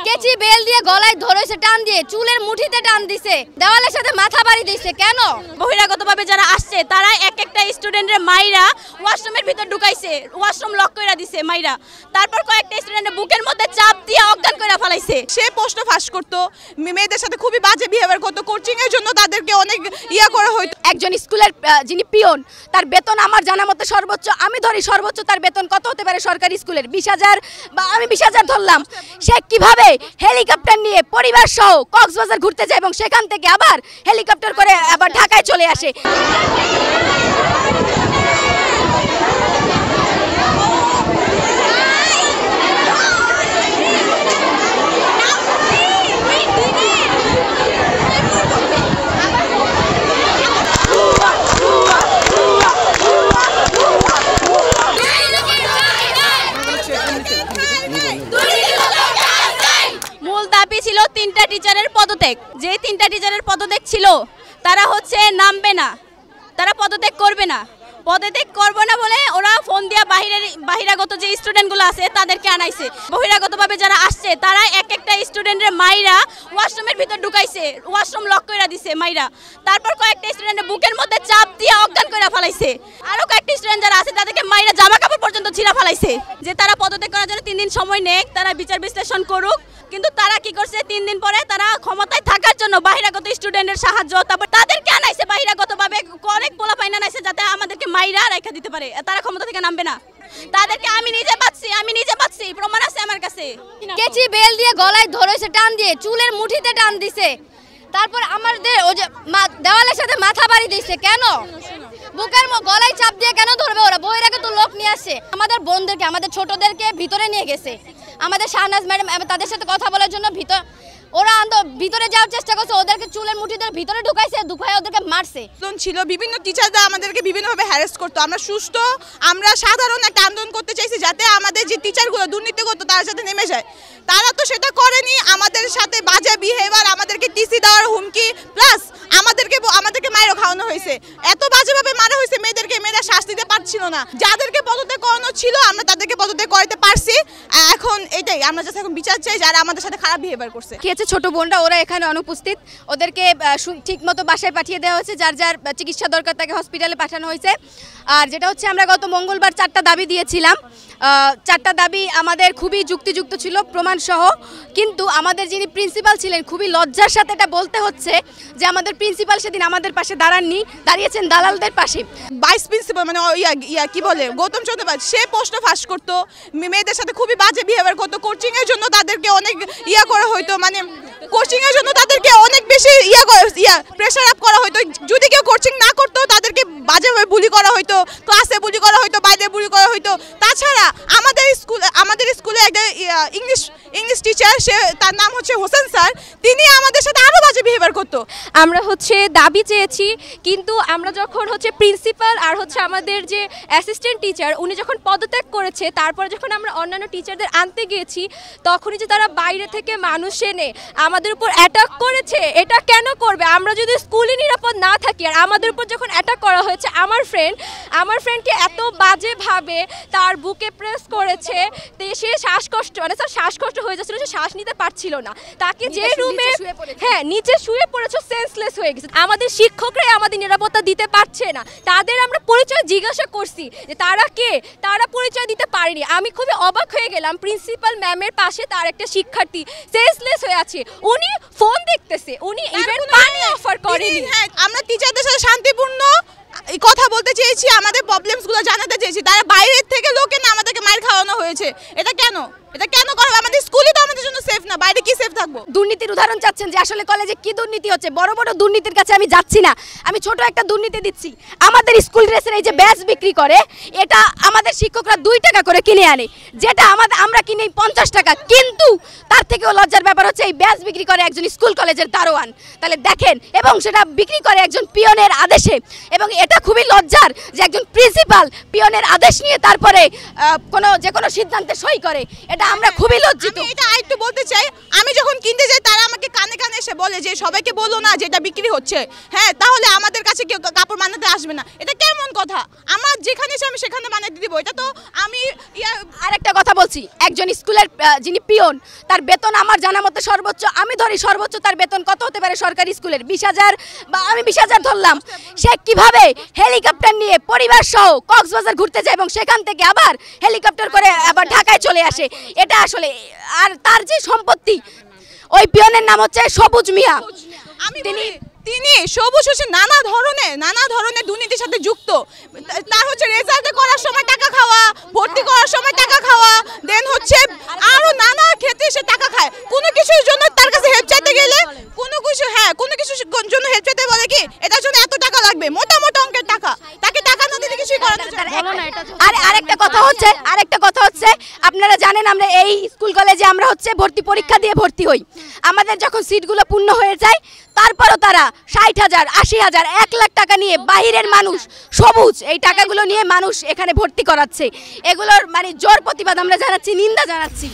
কেচি বেল দিয়ে গলায় ধরেছে টান দিয়ে, চুলের মুঠিতে টান দিছে, দেওয়ালের সাথে মাথা বাড়ি দিছে। কেন? বহিরাগতভাবে যারা আসছে তারা এক একটা স্টুডেন্টের মাইরা ওয়াশরুমের ভিতর ঢুকাইছে, ওয়াশরুম লক কইরা দিছে মাইরা। তারপর কয়েকটা স্টুডেন্টের বুকের মধ্যে চাপ দিয়ে অজ্ঞান কইরা ফেলাইছে। সে প্রশ্ন ফাঁস করতো, মেয়েদের সাথে খুবই বাজে বিহেভিয়ার করতো, কোচিং এর জন্য তাদেরকে অনেক করা হইতো। একজন স্কুলের যিনি পিয়ন, তার বেতন আমার জানা মতে সর্বোচ্চ, আমি ধরি সর্বোচ্চ তার বেতন কত হতে পারে সরকারি স্কুলের? 20,000 বা আমি 20,000 ধরলাম। সে কিভাবে হেলিকপ্টার নিয়ে পরিবার সহ কক্সবাজার ঘুরতে যায় এবং সেখান থেকে আবার হেলিকপ্টার করে আবার ঢাকায় চলে আসে? ছিল 3টা টিচারের পদত্যাগ। যে 3টা টিচারের পদত্যাগ ছিল তারা হচ্ছে নামবে না, তারা পদত্যাগ করবে না। পদত্যাগ করবে না বলে ওরা ফোন দিয়া বাহিরাগত যে স্টুডেন্টগুলো আছে তাদেরকে আনাইছে। বহিরাগতভাবে যারা আসছে তারা এক একটা স্টুডেন্টের মাইরা ওয়াশরুমের ভিতর ঢুকাইছে, ওয়াশরুম লক কইরা দিছে মাইরা। তারপর কয়েকটা স্টুডেন্টের বুকের মধ্যে চাপ দিয়ে অজ্ঞান কইরা ফেলাইছে। আরো কয়েকটা স্টুডেন্ট যারা আছে তাদেরকে মাইরা জামা কাপড় পর্যন্ত ছিঁড়া ফেলাইছে। যে তারা পদত্যাগ করার জন্য 3 দিন সময় নেয়, তারা বিচার বিশ্লেষণ করুক। কিন্তু তারা কি করছে, 3 দিন পরে তারা ক্ষমতায় থাকার জন্য বাহিরাগত স্টুডেন্টের সাহায্য, তারপর তাদেরকে আনাইছে বাহিরাগতভাবে, অনেক পোলা পাইনা আনাইছে যাতে আমাদেরকে মাইরা রেখা দিতে পারে। তারা ক্ষমতা থেকে নামবে না। তাদেরকে আমি নিজে পাচ্ছি, প্রমাণ আছে আমার কাছে। কেচি বেল দিয়ে গলায় ধরেছে টান দিয়ে, চুলের মুঠিতে টান দিছে, তারপর আমাদের ওই যে দেওয়ালের সাথে মাথা বাড়ি দিছে। কেন? বুকের গলায় চাপ দিয়ে কেন ধরবে ওরা? বহিরাগত লোক নিয়ে আসে। আমাদের বোনদেরকে, আমাদের ছোটদেরকে ভিতরে নিয়ে গেছে। আমাদের শাহনাজ ম্যাডাম তাদের সাথে কথা বলার জন্য ওরা ভিতরে যাওয়ার চেষ্টা করছে, ওদেরকে চুলের মুঠি ধরে ভিতরে ঢুকাইছে, ঢুকায় ওদেরকে মারছে। ছিল বিভিন্ন টিচাররা আমাদেরকে বিভিন্নভাবে হ্যারাস করতো। আমরা সাধারণ একটা আন্দোলন করতে চাইছি যাতে আমাদের যে টিচারগুলো দুর্নীতি করতো তারা যাতে নেমে যায়। তারা তো সেটা করেনি। আমাদের সাথে বাজে বিহেভিয়ার, আমাদেরকে টিসি দেওয়ার হুমকি, প্লাস আমাদেরকে মাইরও খাওয়ানো হয়েছে। এত বাজেভাবে মারা হয়েছে মেয়েদেরকে, মেয়েরা শ্বাস দিতে পারছিল না। যাদেরকে পদত্যাগ করানো ছিল আমরা তাদেরকে পদত্যাগ করাতে পারছি। এখন এটাই আমরা জাস্ট এখন বিচার চাই যারা আমাদের সাথে খারাপ বিহেভিয়ার করছে। কি আছে, ছোট বোনরা ওরা এখানে অনুপস্থিত, ওদেরকে ঠিকমতো বাসায় পাঠিয়ে দেওয়া হয়েছে। যার যার চিকিৎসা দরকার তাকে হসপিটালে পাঠানো হয়েছে। আর যেটা হচ্ছে, আমরা গত মঙ্গলবার 4টা দাবি দিয়েছিলাম। 4টা দাবি আমাদের খুবই যুক্তিযুক্ত ছিল, প্রমাণ সহ। কিন্তু আমাদের যিনি প্রিন্সিপাল ছিলেন, খুবই লজ্জার সাথে এটা বলতে হচ্ছে যে আমাদের প্রিন্সিপাল সেদিন আমাদের পাশে দাঁড়াননি, দাঁড়িয়েছেন দালালদের পাশে। ভাইস প্রিন্সিপাল মানে কি বলে গৌতম চন্দ্রপাল, সে প্রশ্ন ফাঁস করতো, মেয়েদের সাথে খুবই বাজে বিহেভিয়ার করতো, কোচিং এর জন্য তাদেরকে অনেক করা হইতো, মানে কোচিং এর জন্য তাদেরকে অনেক বেশি প্রেশার আপ করা হইতো। যদি কেউ কোচিং না করতো তাদেরকে বাজেভাবে বুলি করা হইতো, ক্লাসে বুলি করা হইতো, বাইরে বুলি করা হইতো। তাছাড়া আমাদের স্কুলে একটা ইংলিশ টিচার, তার নাম হচ্ছে হোসেন স্যার, তিনি আমাদের সাথে আরো বাজে বিহেভিয়ার করতো। আমরা দাবি চেয়েছি, কিন্তু আমরা যখন প্রিন্সিপাল আর আমাদের যে অ্যাসিস্ট্যান্ট টিচার উনি যখন পদত্যাগ করেছে, তারপরে যখন আমরা অন্যান্য টিচারদের আনতে গিয়েছি, তখনই যে তারা বাইরে থেকে মানুষ এনে আমাদের উপর অ্যাটাক করেছে। এটা কেন করবে? আমরা যদি স্কুলে নিরাপদ না থাকি, আর আমাদের উপর যখন অ্যাটাক করা হয়েছে, আমার ফ্রেন্ডকে এত বাজেভাবে তার বুকে প্রেস করেছে, সে শ্বাসকষ্ট হয়ে যাচ্ছিল, সে শ্বাস নিতে পারছিল না। তাকে যে রুমে নিচে শুয়ে পড়েছে, সেন্সলেস হয়ে গেছে। আমাদের শিক্ষকরাই আমাদের নিরাপত্তা দিতে পারছে না। তাদের আমরা পরিচয় জিজ্ঞাসা করছি যে তারা কে, তারা পরিচয় দিতে পারেনি। আমি খুবই অবাক হয়ে গেলাম, প্রিন্সিপাল ম্যামের পাশে তার একটা শিক্ষার্থী সেন্সলেস হয়ে আছে, উনি ফোন দেখতেছে, উনি ইভেন পানি অফার করেনি। আমরা টিচারদের সাথে শান্তিপূর্ণ কথা বলতে চেয়েছি, আমাদের প্রবলেমসগুলো জানাতে চেয়েছি। তারা বাইরের থেকে লোকে না আমাদেরকে মার খাওয়ানো হয়েছে। এটা কেন করবে? আমাদের স্কুলে তো আমাদের জন্য সেফ না, বাইরে কি সেফ থাকবো? দুর্নীতির উদাহরণ চাচ্ছেন যে আসলে কলেজে কি দুর্নীতি হচ্ছে? বড় বড় দুর্নীতির কাছে আমি যাচ্ছি না, আমি ছোট একটা দুর্নীতি দিচ্ছি। আমাদের স্কুল ড্রেসের এই যে ব্যাচ বিক্রি করে, এটা আমাদের শিক্ষকরা 2 টাকা করে কিনে আনে, যেটা আমরা কিনে 50 টাকা। কিন্তু তার থেকেও লজ্জার ব্যাপার হচ্ছে এই ব্যাচ বিক্রি করে একজন স্কুল কলেজের দারোয়ান। তাহলে দেখেন, এবং সেটা বিক্রি করে একজন পিয়নের আদেশে। এবং এটা খুবই লজ্জার যে একজন প্রিন্সিপাল পিয়নের আদেশ নিয়ে তারপরে যে কোনো সিদ্ধান্তে সই করে। এটা আমরা খুবই লজ্জিত। এটা আরেকটু বলতে চাই, আমি যখন কিনতে যাই তারা আমাকে কানে কানে এসে বলে যে সবাইকে বলো না যে এটা বিক্রি হচ্ছে, হ্যাঁ তাহলে আমাদের কাছে কেউ কাপড় বানাতে আসবে না। এটা কেমন কথা? আমার যেখানে ইচ্ছে আমি সেখানে বানাতে দিব। এটা তো আমি আরেকটা কথা বলছি, একজন স্কুলের যিনি পিয়ন তার বেতন আমার জানা মতে সর্বোচ্চ, আমি ধরি সর্বোচ্চ তার বেতন কত হতে পারে সরকারি স্কুলের 20,000 বা আমি 20,000 ধরলাম। সে কিভাবে হেলিকপ্টার নিয়ে পরিবার সহ কক্সবাজার ঘুরতে যায় এবং সেখান থেকে আবার হেলিকপ্টার করে আবার ঢাকায় চলে আসে? এটা আসলে, আর তার যে সম্পত্তি, ওই পিয়নের নাম হচ্ছে সবুজ মিয়া। তিনি সবুজ হোসেন নানা ধরনের দুর্নীতির সাথে যুক্ত। তার হচ্ছে রেজাল্ট করার সময় টাকা খাওয়া, ভর্তি করার সময় টাকা খাওয়া, দেন হচ্ছে আরো নানা ক্ষেত্রে সে টাকা খায়। কোনো কিছুর জন্য তার কাছে হেল্প চাইতে গেলে কোনো কিছুর জন্য হেল্প চাইতে বলে কি এটার জন্য এত টাকা লাগবে, মোটা অঙ্কের টাকা। তাকে টাকা না দিলে কিছুই করা যাবে না। আর আরেকটা কথা হচ্ছে আপনারা জানেন আমরা এই স্কুল কলেজে আমরা হচ্ছে ভর্তি পরীক্ষা দিয়ে ভর্তি হই। আমাদের যখন সিটগুলো পূর্ণ হয়ে যায় তারপরও তারা 60,000, 80,000, 1 লাখ টাকা নিয়ে বাহিরের মানুষ সবুজ এই টাকাগুলো নিয়ে মানুষ এখানে ভর্তি করাচ্ছে। এগুলোর মানে জোর প্রতিবাদ আমরা জানাচ্ছি, নিন্দা জানাচ্ছি।